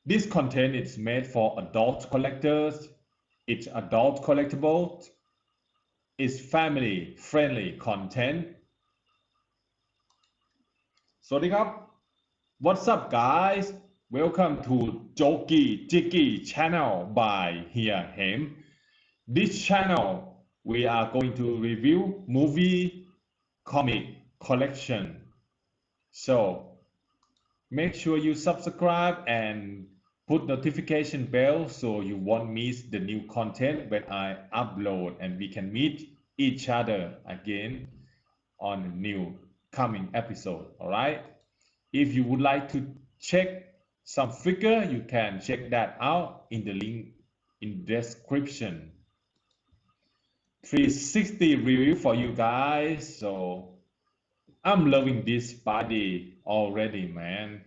This content is made for adult collectors. It's adult collectible. It's family friendly content. สวัสดีครับ What's up guys? Welcome to Jokey Jiggy channel by HereHem. This channel we are going to review movie comic collection. So make sure you subscribe and put notification bell so you won't miss the new content when I upload and we can meet each other again on a new coming episode. Alright? If you would like to check some figure, you can check that out in the link in description. 360 review for you guys. So I'm loving this body already, man.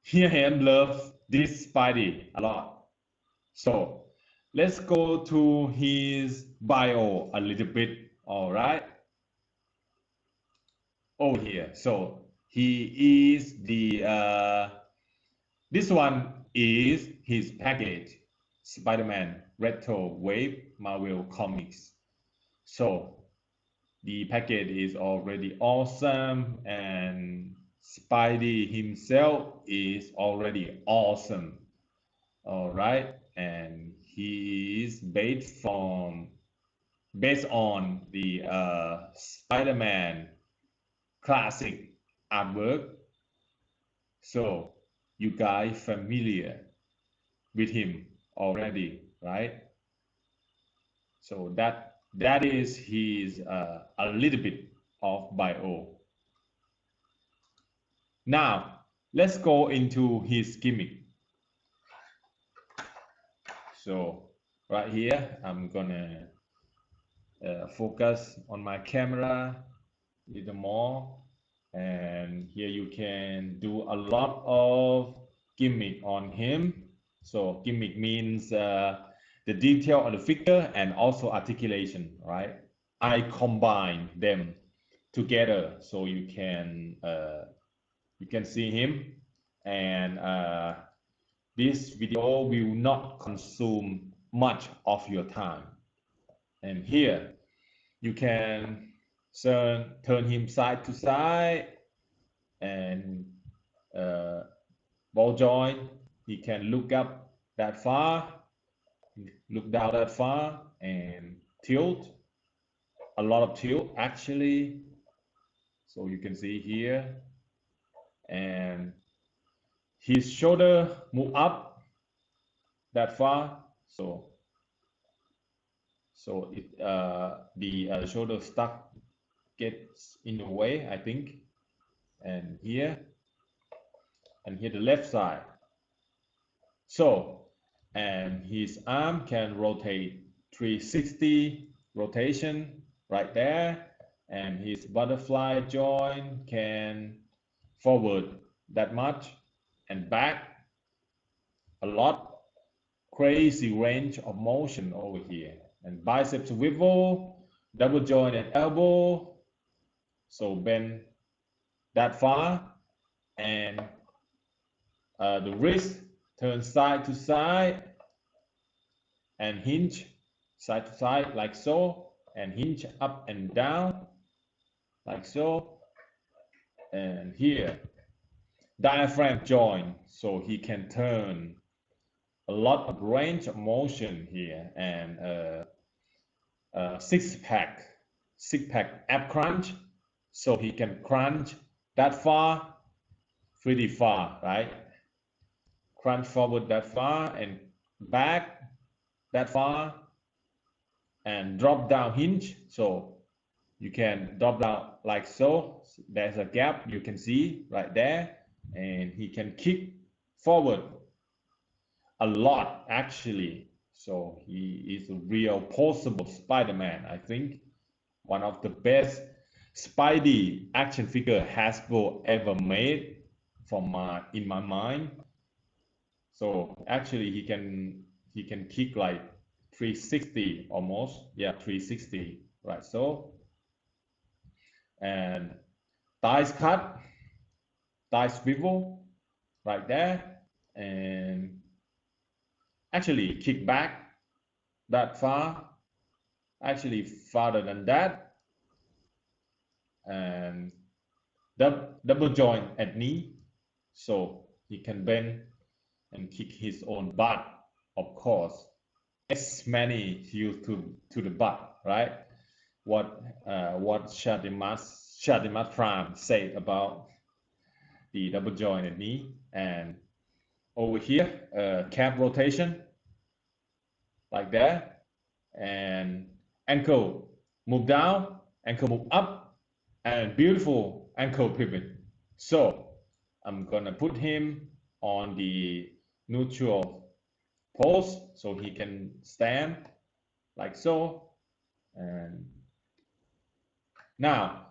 HereHem love this Spidey a lot. So let's go to his bio a little bit. All right. Oh, here. So he is the this one is his package, Spider-Man Retro Wave Marvel Comics. So the package is already awesome and Spidey himself is already awesome. All right, and he is based on the Spider-Man classic artwork. So you guys familiar with him already, right? So that is his a little bit of bio. Now let's go into his gimmick. So right here I'm gonna focus on my camera a little more, and here you can do a lot of gimmick on him. So gimmick means the detail on the figure and also articulation, right? I combine them together so you can see him, and this video will not consume much of your time. And here you can turn him side to side, and ball joint, he can look up that far, look down that far, and tilt, a lot of tilt actually. So you can see here, and his shoulder move up that far, so it the shoulder stuck gets in the way, I think, and here the left side. So and his arm can rotate 360 rotation right there, and his butterfly joint can forward that much and back a lot. Crazy range of motion over here, and bicep swivel, double joint and elbow, so bend that far, and the wrist turn side to side and hinge side to side like so, and hinge up and down like so, and here diaphragm joint, so he can turn a lot of range of motion here, and six pack ab crunch, so he can crunch that far, pretty far, right? Crunch forward that far and back that far, and drop down hinge, so you can drop down like so. There's a gap you can see right there, and he can kick forward a lot actually. So he is a real possible Spider-Man. I think one of the best Spidey action figure Hasbro ever made in my mind. So actually he can kick like 360 almost, yeah, 360, right? So and thighs cut, thigh swivel, right there, and actually kick back that far, actually farther than that, and double joint at knee, so he can bend and kick his own butt, of course. As many heels to the butt, right? What Shadimat Pram said about the double joint at knee, and over here, calf rotation, like that, and ankle move down, ankle move up, and beautiful ankle pivot. So I'm gonna put him on the neutral pose so he can stand like so. And now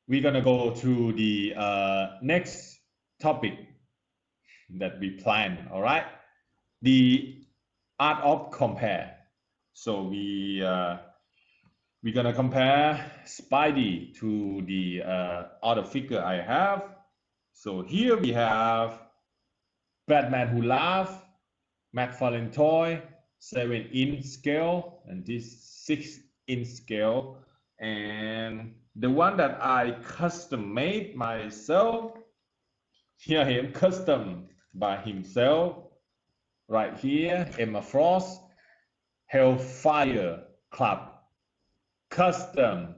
we're gonna go to the next topic that we planned. All right, the art of compare. So we're gonna compare Spidey to the other figure I have. So here we have Batman Who Laughs, McFarlane toy, 7-inch scale, and this 6-inch scale. And the one that I custom made myself, HereHem custom by himself, right here, Emma Frost, Hellfire Club, custom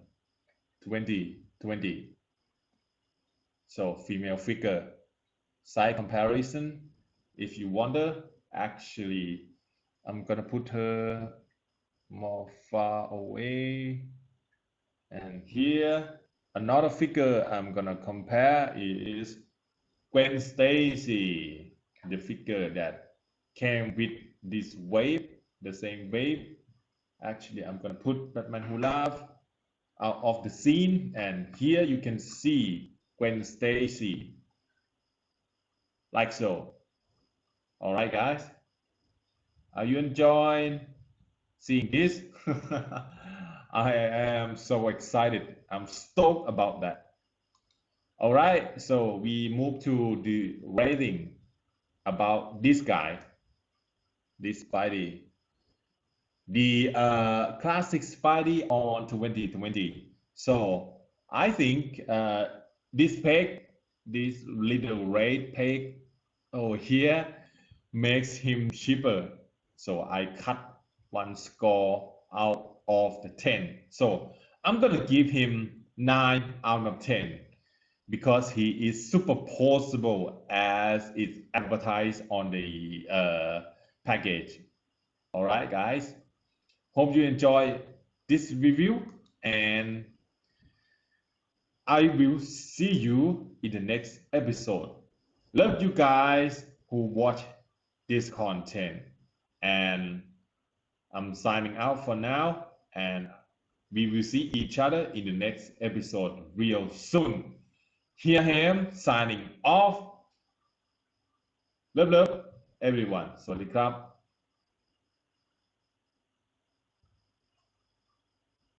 2020. So female figure, size comparison. If you wonder, actually, I'm gonna put her more far away. And here, another figure I'm gonna compare is Gwen Stacy, the figure that came with this wave, the same wave. Actually, I'm gonna put Batman Who Laughs out of the scene, and here you can see Gwen Stacy, like so. All right, guys, are you enjoying seeing this? I am so excited. I'm stoked about that. All right, so we move to the rating about this guy, this Spidey, the classic Spidey on 2020. So I think this peg, this little red peg over here makes him cheaper. So I cut one score out of the 10. So I'm gonna give him 9 out of 10 because he is superposable as it's advertised on the package. All right, guys. Hope you enjoy this review, and I will see you in the next episode. Love you guys who watch this content, and I'm signing out for now, and we will see each other in the next episode real soon. HereHem signing off. Love everyone. สวัสดีครับ